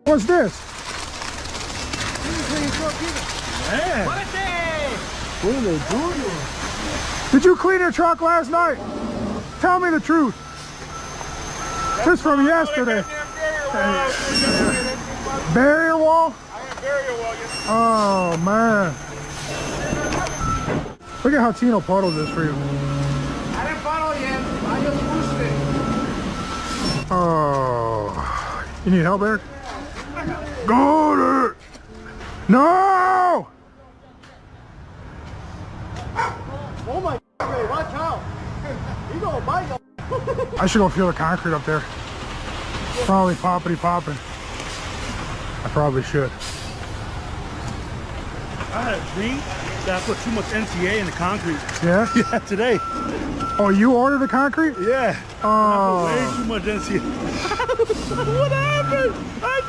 What's this? Man. What are they doing? Did you clean your truck last night? Tell me the truth. This from yesterday. Barrier wall? Oh man. Look at how Tino puddled this for you. I didn't puddle yet. I just boosted. Oh. You need help, Eric? Got it! No! Oh my God, watch out. You gonna bite you. I should go feel the concrete up there. Probably poppity popping. I probably should. I had a dream that I put too much NCA in the concrete. Yeah? Yeah, today. Oh, you ordered the concrete? Yeah. Oh. I put way too much NCA. What happened? I